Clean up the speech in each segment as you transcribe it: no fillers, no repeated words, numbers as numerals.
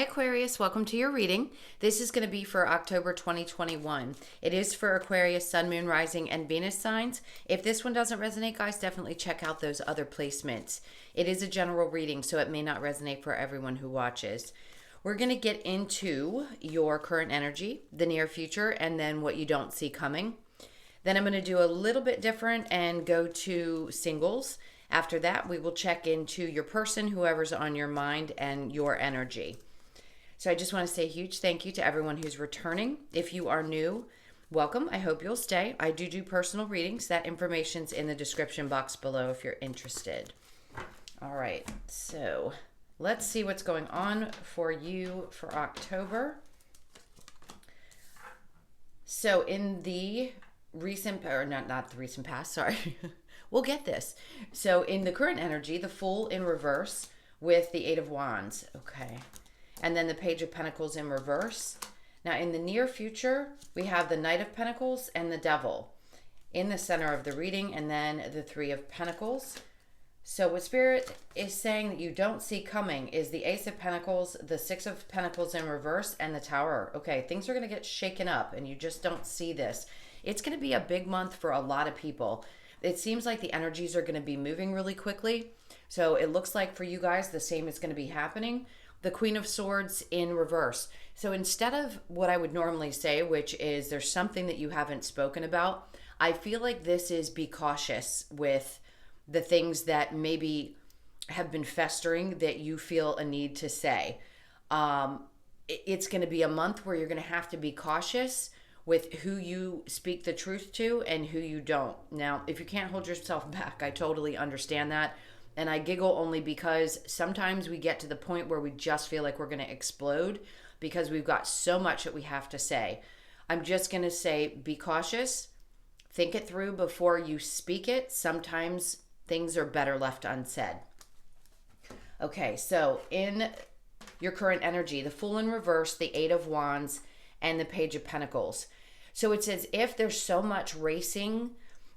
Hi Aquarius, welcome to your reading. This is going to be for October 2021. It is for Aquarius, Sun, Moon, Rising, and Venus signs. If this one doesn't resonate, guys, definitely check out those other placements. It is a general reading, so it may not resonate for everyone who watches. We're going to get into your current energy, the near future, and then what you don't see coming. Then I'm going to do a little bit different and go to singles. After that, we will check into your person, whoever's on your mind, and your energy. So I just want to say a huge thank you to everyone who's returning. If you are new, welcome. I hope you'll stay. I do personal readings. That information's in the description box below if you're interested. All right, so let's see what's going on for you for October. So in the recent, or not the recent past, sorry. We'll get this. So in the current energy, the Fool in reverse with the Eight of Wands. Okay. And then the Page of Pentacles in reverse. Now in the near future, we have the Knight of Pentacles and the Devil in the center of the reading, and then the Three of Pentacles. So what Spirit is saying that you don't see coming is the Ace of Pentacles, the Six of Pentacles in reverse, and the Tower. Okay, things are going to get shaken up and you just don't see this. It's going to be a big month for a lot of people. It seems like the energies are going to be moving really quickly. So it looks like for you guys, the same is going to be happening. The Queen of Swords in reverse. So instead of what I would normally say, which is there's something that you haven't spoken about, I feel like this is be cautious with the things that maybe have been festering that you feel a need to say. It's going to be a month where you're going to have to be cautious with who you speak the truth to and who you don't. Now, if you can't hold yourself back, I totally understand that. And I giggle only because sometimes we get to the point where we just feel like we're going to explode because we've got so much that we have to say. I'm just going to say, be cautious. Think it through before you speak it. Sometimes things are better left unsaid. Okay, so in your current energy, the Fool in reverse, the Eight of Wands, and the Page of Pentacles. So it's as if there's so much racing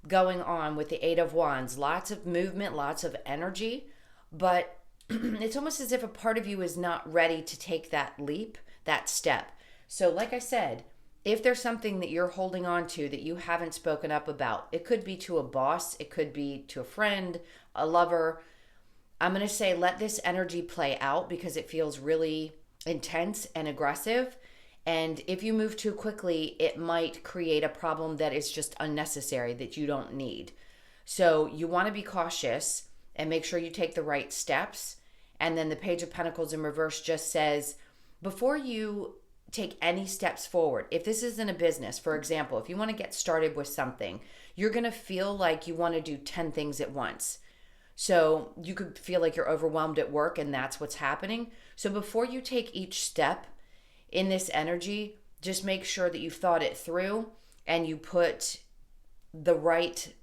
going on with the Eight of Wands, lots of movement, lots of energy, but it's almost as if a part of you is not ready to take that leap, that step. So like I said, if there's something that you're holding on to that you haven't spoken up about, it could be to a boss, it could be to a friend, a lover. I'm going to say let this energy play out because it feels really intense and aggressive. And if you move too quickly, it might create a problem that is just unnecessary that you don't need. So you want to be cautious and make sure you take the right steps. And then the Page of Pentacles in reverse just says, before you take any steps forward, if this isn't a business, for example, if you want to get started with something, you're going to feel like you want to do 10 things at once. So you could feel like you're overwhelmed at work and that's what's happening. So before you take each step in this energy, just make sure that you've thought it through and you put the right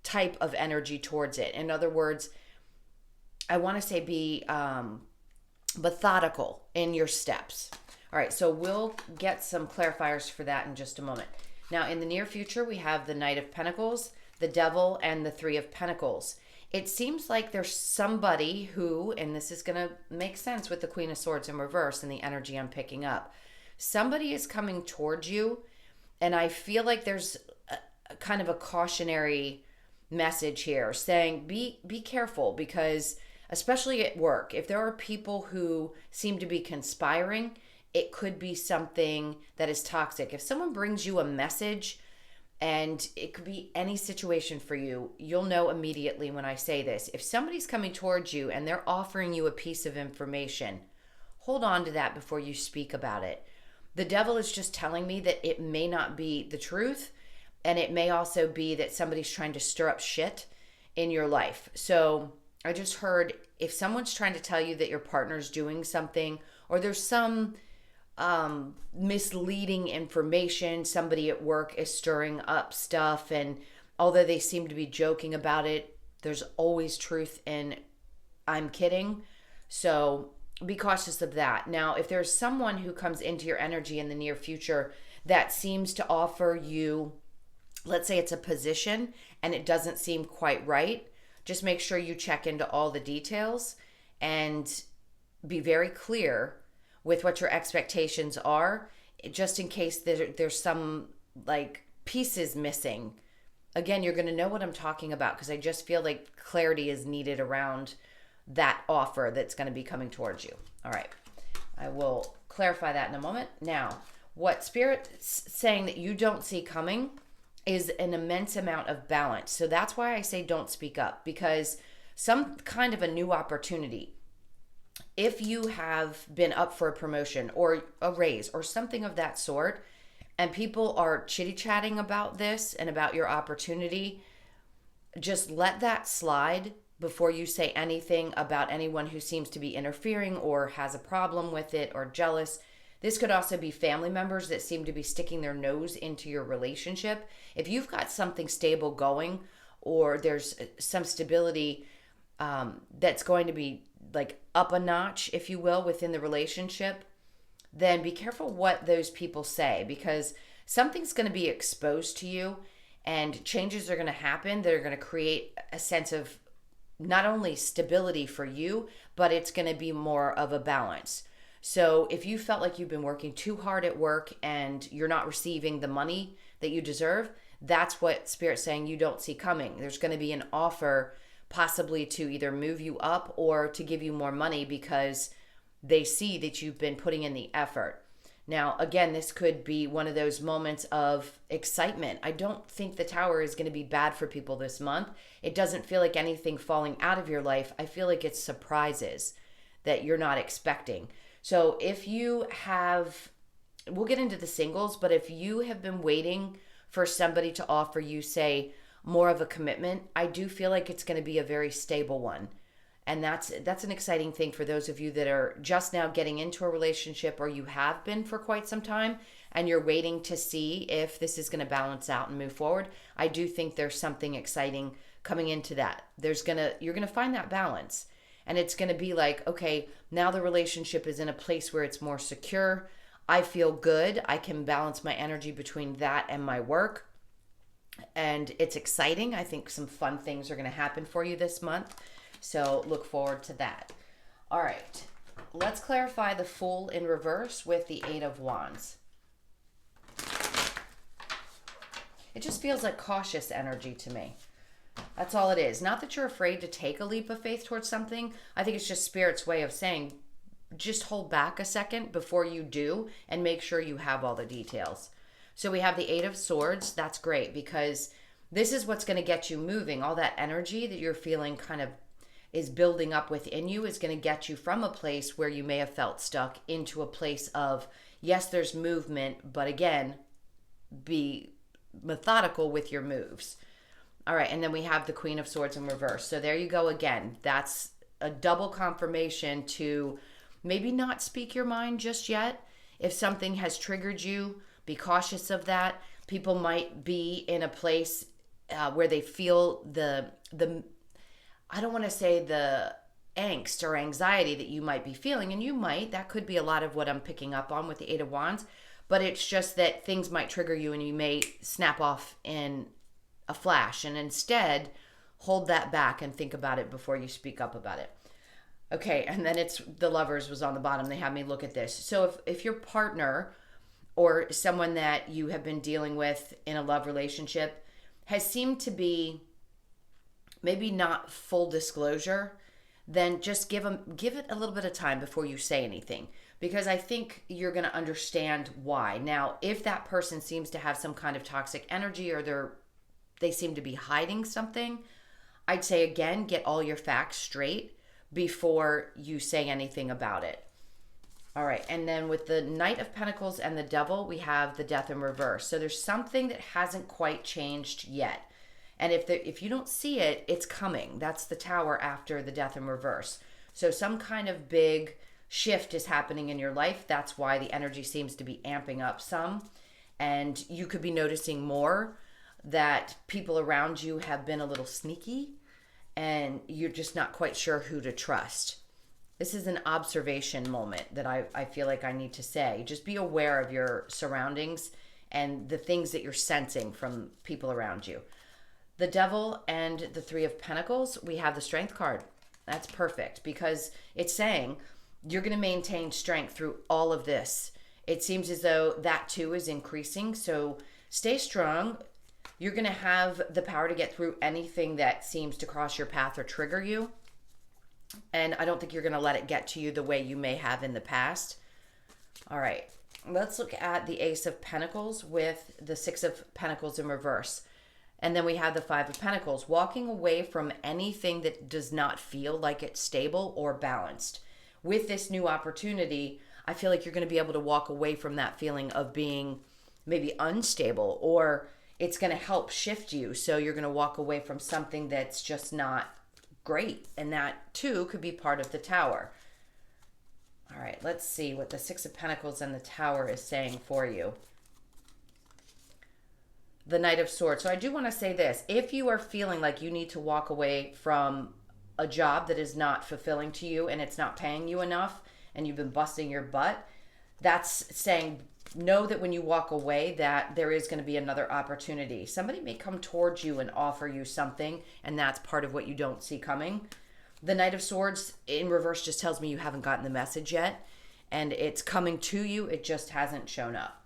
type of energy towards it. In other words, I want to say be methodical in your steps. All right, so we'll get some clarifiers for that in just a moment. Now, in the near future, we have the Knight of Pentacles, the Devil, and the Three of Pentacles. It seems like there's somebody who, and this is going to make sense with the Queen of Swords in reverse and the energy I'm picking up. Somebody is coming towards you, and I feel like there's a kind of a cautionary message here saying be careful because especially at work, if there are people who seem to be conspiring, it could be something that is toxic. If someone brings you a message, and it could be any situation for you, you'll know immediately when I say this. If somebody's coming towards you and they're offering you a piece of information, hold on to that before you speak about it. The Devil is just telling me that it may not be the truth, and it may also be that somebody's trying to stir up shit in your life. So I just heard if someone's trying to tell you that your partner's doing something, or there's some misleading information, somebody at work is stirring up stuff, and although they seem to be joking about it, there's always truth in I'm kidding. So be cautious of that. Now, if there's someone who comes into your energy in the near future that seems to offer you, let's say it's a position and it doesn't seem quite right, just make sure you check into all the details and be very clear with what your expectations are, just in case there's some like pieces missing. Again, you're going to know what I'm talking about because I just feel like clarity is needed around that offer that's going to be coming towards you. All right. I will clarify that in a moment. Now, what Spirit's saying that you don't see coming is an immense amount of balance. So that's why I say don't speak up, because some kind of a new opportunity, if you have been up for a promotion or a raise or something of that sort, and people are chitty-chatting about this and about your opportunity, just let that slide before you say anything about anyone who seems to be interfering or has a problem with it or jealous. This could also be family members that seem to be sticking their nose into your relationship. If you've got something stable going, or there's some stability that's going to be like up a notch, if you will, within the relationship, then be careful what those people say, because something's going to be exposed to you and changes are going to happen that are going to create a sense of not only stability for you, but it's going to be more of a balance. So if you felt like you've been working too hard at work and you're not receiving the money that you deserve, that's what Spirit's saying you don't see coming. There's going to be an offer possibly to either move you up or to give you more money because they see that you've been putting in the effort. Now, again, this could be one of those moments of excitement. I don't think the Tower is going to be bad for people this month. It doesn't feel like anything falling out of your life. I feel like it's surprises that you're not expecting. So if you have, we'll get into the singles, but if you have been waiting for somebody to offer you, say, more of a commitment, I do feel like it's going to be a very stable one. And that's an exciting thing for those of you that are just now getting into a relationship, or you have been for quite some time and you're waiting to see if this is going to balance out and move forward. I do think there's something exciting coming into that. You're going to find that balance, and it's going to be like, okay, now the relationship is in a place where it's more secure. I feel good. I can balance my energy between that and my work. And it's exciting. I think some fun things are going to happen for you this month. So look forward to that. All right, let's clarify the Fool in reverse with the Eight of Wands. It just feels like cautious energy to me. That's all it is. Not that you're afraid to take a leap of faith towards something. I think it's just Spirit's way of saying, just hold back a second before you do and make sure you have all the details. So we have the Eight of Swords. That's great, because this is what's going to get you moving. All that energy that you're feeling kind of is building up within you is going to get you from a place where you may have felt stuck into a place of, yes, there's movement, but again, be methodical with your moves. All right, and then we have the Queen of Swords in reverse. So there you go again. That's a double confirmation to maybe not speak your mind just yet. If something has triggered you, be cautious of that. People might be in a place where they feel the I don't want to say the angst or anxiety that you might be feeling, and you might. That could be a lot of what I'm picking up on with the Eight of Wands, but it's just that things might trigger you and you may snap off in a flash, and instead hold that back and think about it before you speak up about it. Okay, and then it's the Lovers was on the bottom. They had me look at this. So if your partner or someone that you have been dealing with in a love relationship has seemed to be maybe not full disclosure, then just give it a little bit of time before you say anything, because I think you're going to understand why. Now, if that person seems to have some kind of toxic energy, or they seem to be hiding something, I'd say again, get all your facts straight before you say anything about it. All right, and then with the Knight of Pentacles and the Devil, we have the Death in reverse. So there's something that hasn't quite changed yet. And if you don't see it, it's coming. That's the Tower after the Death in reverse. So some kind of big shift is happening in your life. That's why the energy seems to be amping up some. And you could be noticing more that people around you have been a little sneaky and you're just not quite sure who to trust. This is an observation moment that I feel like I need to say. Just be aware of your surroundings and the things that you're sensing from people around you. The Devil and the Three of Pentacles, we have the Strength card. That's perfect, because it's saying you're going to maintain strength through all of this. It seems as though that too is increasing. So stay strong. You're going to have the power to get through anything that seems to cross your path or trigger you. And I don't think you're going to let it get to you the way you may have in the past. All right. Let's look at the Ace of Pentacles with the Six of Pentacles in reverse. And then we have the Five of Pentacles, walking away from anything that does not feel like it's stable or balanced. With this new opportunity, I feel like you're going to be able to walk away from that feeling of being maybe unstable, or it's going to help shift you. So you're going to walk away from something that's just not great. And that too could be part of the Tower. All right, let's see what the Six of Pentacles and the Tower is saying for you. The Knight of Swords. So I do want to say this. If you are feeling like you need to walk away from a job that is not fulfilling to you and it's not paying you enough and you've been busting your butt, that's saying know that when you walk away that there is going to be another opportunity. Somebody may come towards you and offer you something, and that's part of what you don't see coming. The Knight of Swords in reverse just tells me you haven't gotten the message yet, and it's coming to you. It just hasn't shown up.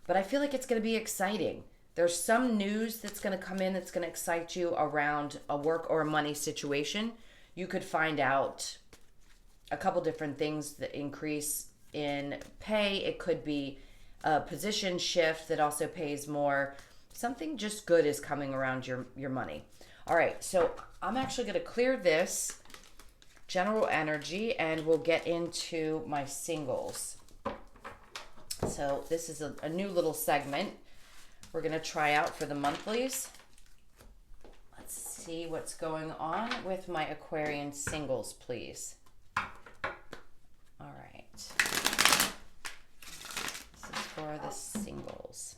But I feel like it's going to be exciting. There's some news that's going to come in that's going to excite you around a work or a money situation. You could find out a couple different things that increase in pay. It could be a position shift that also pays more. Something just good is coming around your money. All right, so I'm actually going to clear this general energy and we'll get into my singles. So this is a new little segment we're going to try out for the monthlies. Let's see what's going on with my Aquarian singles, please. All right. This is for the singles.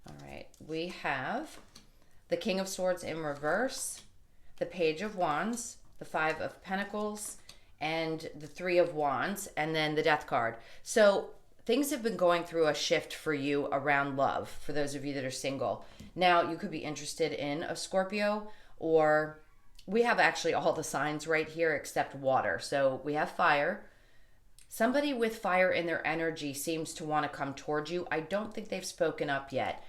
All right. We have the King of Swords in reverse, the Page of Wands, the Five of Pentacles, and the Three of Wands, and then the Death card. So things have been going through a shift for you around love, for those of you that are single. Now, you could be interested in a Scorpio, or we have actually all the signs right here except water. So we have fire. Somebody with fire in their energy seems to want to come towards you. I don't think they've spoken up yet.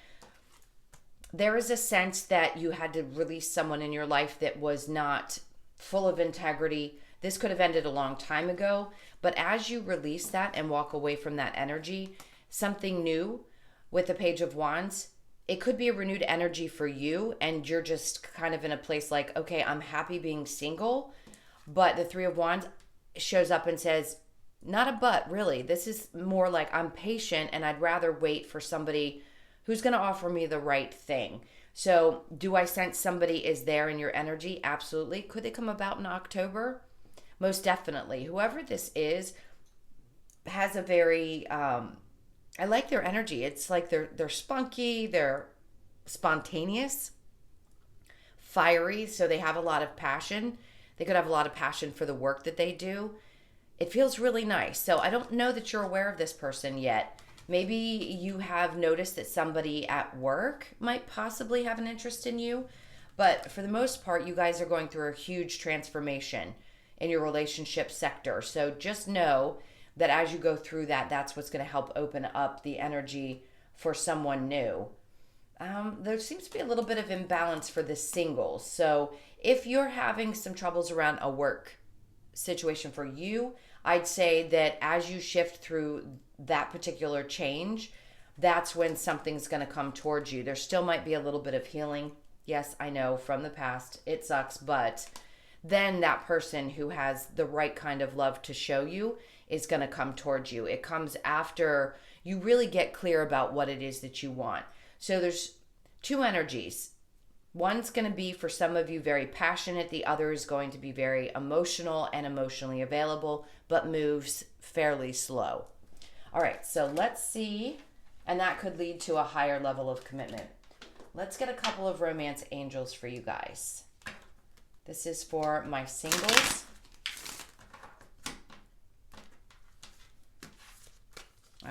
There is a sense that you had to release someone in your life that was not full of integrity. This could have ended a long time ago, but as you release that and walk away from that energy, something new with the Page of Wands, it could be a renewed energy for you, and you're just kind of in a place like, okay, I'm happy being single, but the Three of Wands shows up and says, not a but, really. This is more like I'm patient and I'd rather wait for somebody who's going to offer me the right thing. So do I sense somebody is there in your energy? Absolutely. Could they come about in October? Most definitely. Whoever this is has a very, I like their energy. It's like they're spunky, they're spontaneous, fiery, so they have a lot of passion. They could have a lot of passion for the work that they do. It feels really nice. So I don't know that you're aware of this person yet. Maybe you have noticed that somebody at work might possibly have an interest in you, but for the most part, you guys are going through a huge transformation in your relationship sector. So just know that as you go through that, that's what's going to help open up the energy for someone new. There seems to be a little bit of imbalance for the singles. So if you're having some troubles around a work situation for you, I'd say that as you shift through that particular change, that's when something's going to come towards you. There still might be a little bit of healing. Yes, I know from the past, it sucks, but then that person who has the right kind of love to show you is going to come towards you. It comes after you really get clear about what it is that you want. So there's two energies. One's going to be for some of you very passionate. The other is going to be very emotional and emotionally available, but moves fairly slow. All right, so let's see. And that could lead to a higher level of commitment. Let's get a couple of romance angels for you guys. This is for my singles.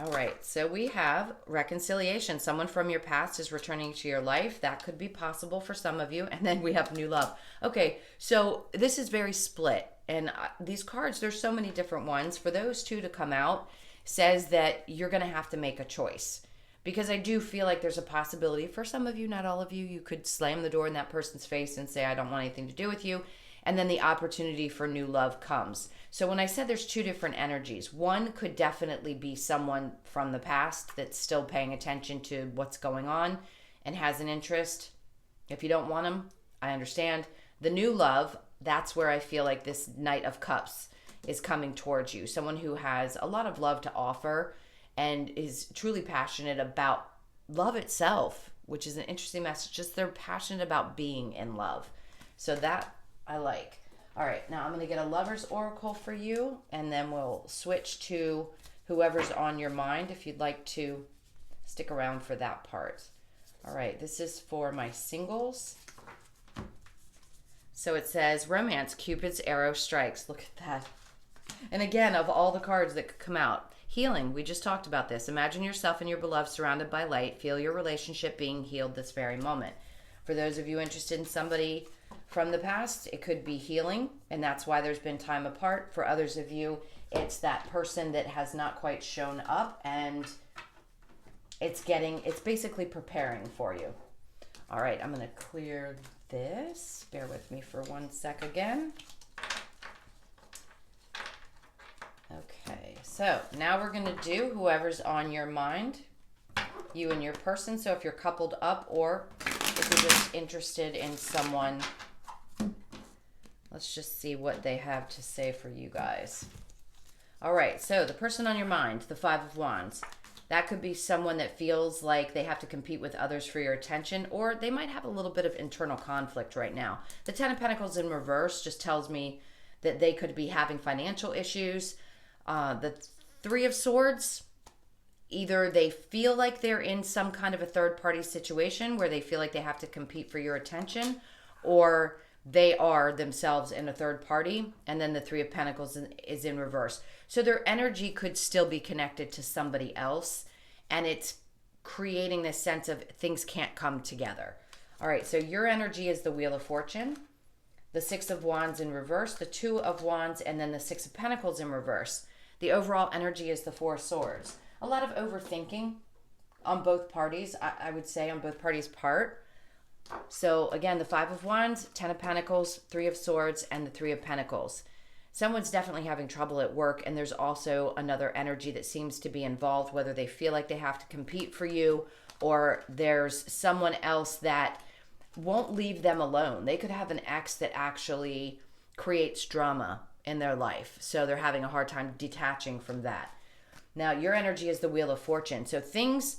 All right, so we have reconciliation. Someone from your past is returning to your life. That could be possible for some of you. And then we have new love. Okay, so this is very split. And these cards, there's so many different ones. For those two to come out, says that you're going to have to make a choice. Because I do feel like there's a possibility for some of you, not all of you, you could slam the door in that person's face and say, I don't want anything to do with you. And then the opportunity for new love comes. So when I said there's two different energies, one could definitely be someone from the past that's still paying attention to what's going on and has an interest. If you don't want them, I understand. The new love, that's where I feel like this Knight of Cups is coming towards you. Someone who has a lot of love to offer and is truly passionate about love itself, which is an interesting message. Just they're passionate about being in love. So that I like. All right, now I'm going to get a lover's oracle for you, and then we'll switch to whoever's on your mind if you'd like to stick around for that part. All right, this is for my singles. So it says, romance, Cupid's arrow strikes. Look at that. And again, of all the cards that could come out, healing, we just talked about this. Imagine yourself and your beloved surrounded by light. Feel your relationship being healed this very moment. For those of you interested in somebody from the past, it could be healing, and that's why there's been time apart. For others of you, it's that person that has not quite shown up, and it's basically preparing for you. All right, I'm going to clear this. Bear with me for 1 sec again. Okay, so now we're going to do whoever's on your mind, you and your person. So if you're coupled up or if you're just interested in someone, let's just see what they have to say for you guys. All right, so the person on your mind, the Five of Wands, that could be someone that feels like they have to compete with others for your attention, or they might have a little bit of internal conflict right now. The Ten of Pentacles in reverse just tells me that they could be having financial issues. The Three of Swords, either they feel like they're in some kind of a third-party situation where they feel like they have to compete for your attention, or they are themselves in a third party. And then the Three of Pentacles is in reverse. So their energy could still be connected to somebody else, and it's creating this sense of things can't come together. All right, so your energy is the Wheel of Fortune, the Six of Wands in reverse, the Two of Wands, and then the Six of Pentacles in reverse. The overall energy is the Four of Swords. A lot of overthinking on both parties, I would say, on both parties' part. So again, the Five of Wands, Ten of Pentacles, Three of Swords, and the Three of Pentacles. Someone's definitely having trouble at work, and there's also another energy that seems to be involved, whether they feel like they have to compete for you, or there's someone else that won't leave them alone. They could have an ex that actually creates drama in their life, so they're having a hard time detaching from that. Now, your energy is the Wheel of Fortune. So things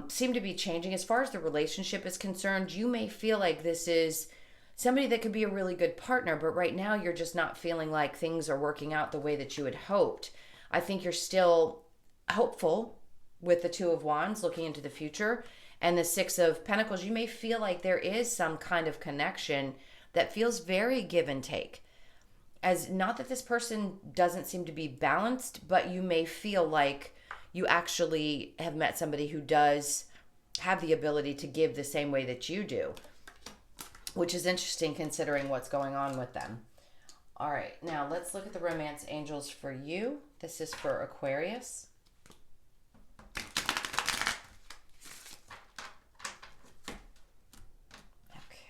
seem to be changing. As far as the relationship is concerned, you may feel like this is somebody that could be a really good partner, but right now you're just not feeling like things are working out the way that you had hoped. I think you're still hopeful with the Two of Wands looking into the future, and the Six of Pentacles. You may feel like there is some kind of connection that feels very give and take. As not that this person doesn't seem to be balanced, but you may feel like you actually have met somebody who does have the ability to give the same way that you do, which is interesting considering what's going on with them. All right, now let's look at the romance angels for you. This is for Aquarius.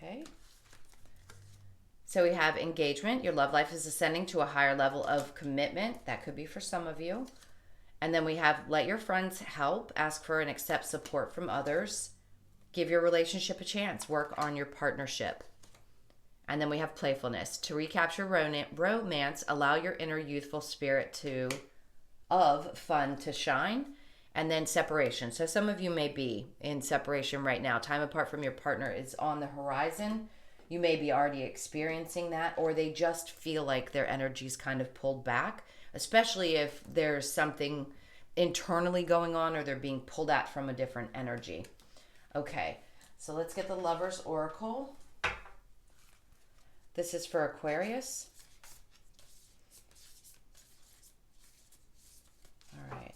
Okay. So we have engagement. Your love life is ascending to a higher level of commitment. That could be for some of you. And then we have let your friends help, ask for and accept support from others, give your relationship a chance, work on your partnership. And then we have playfulness. To recapture romance, allow your inner youthful spirit of fun to shine. And then separation. So some of you may be in separation right now. Time apart from your partner is on the horizon. You may be already experiencing that, or they just feel like their energy's kind of pulled back, especially if there's something internally going on or they're being pulled at from a different energy. Okay, so let's get the Lover's Oracle. This is for Aquarius. All right.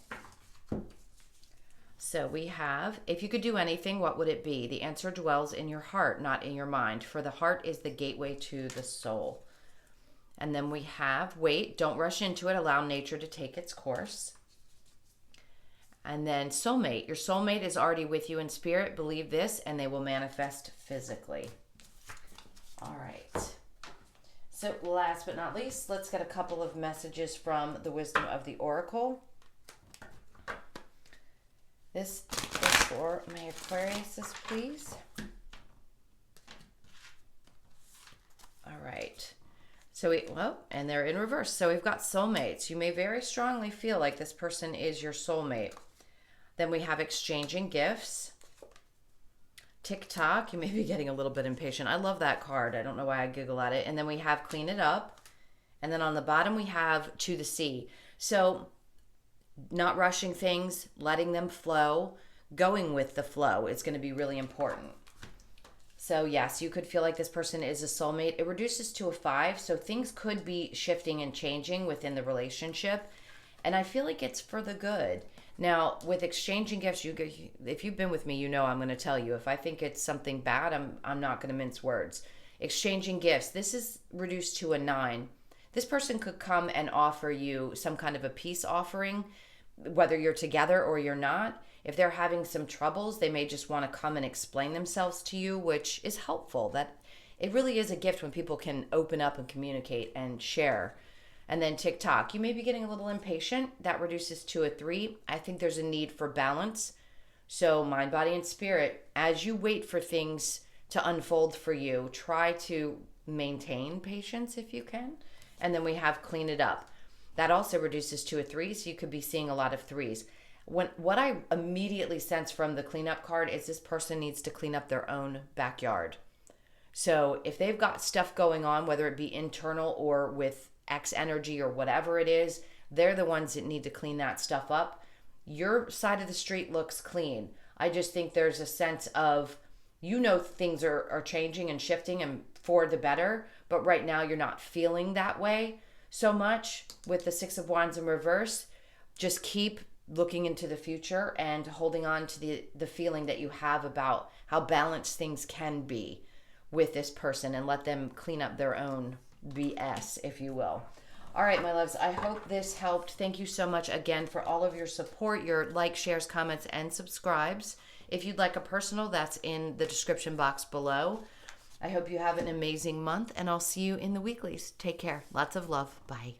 So we have, if you could do anything, what would it be? The answer dwells in your heart, not in your mind, for the heart is the gateway to the soul. And then we have, wait, don't rush into it, allow nature to take its course. And then soulmate, your soulmate is already with you in spirit, believe this, and they will manifest physically. All right. So last but not least, let's get a couple of messages from the Wisdom of the Oracle. This is for my Aquariuses, please. All right. So and they're in reverse. So we've got soulmates. You may very strongly feel like this person is your soulmate. Then we have exchanging gifts. TikTok, you may be getting a little bit impatient. I love that card. I don't know why I giggle at it. And then we have clean it up. And then on the bottom we have to the sea. So not rushing things, letting them flow, going with the flow is going to be really important. So yes, you could feel like this person is a soulmate. It reduces to a 5, so things could be shifting and changing within the relationship. And I feel like it's for the good. Now, with exchanging gifts, if you've been with me, you know I'm going to tell you. If I think it's something bad, I'm not going to mince words. Exchanging gifts, this is reduced to a 9. This person could come and offer you some kind of a peace offering, whether you're together or you're not. If they're having some troubles, they may just want to come and explain themselves to you, which is helpful. That it really is a gift when people can open up and communicate and share. And then TikTok, you may be getting a little impatient. That reduces to a 3. I think there's a need for balance. So mind, body, and spirit, as you wait for things to unfold for you, try to maintain patience if you can. And then we have clean it up. That also reduces to a 3, so you could be seeing a lot of 3s. What I immediately sense from the cleanup card is this person needs to clean up their own backyard. So if they've got stuff going on, whether it be internal or with X energy or whatever it is, they're the ones that need to clean that stuff up. Your side of the street looks clean. I just think there's a sense of, things are changing and shifting and for the better, but right now you're not feeling that way so much. With the 6 of Wands in reverse, just keep looking into the future and holding on to the feeling that you have about how balanced things can be with this person, and let them clean up their own BS, if you will. All right, my loves, I hope this helped. Thank you so much again for all of your support, your likes, shares, comments, and subscribes. If you'd like a personal, that's in the description box below. I hope you have an amazing month, and I'll see you in the weeklies. Take care. Lots of love. Bye.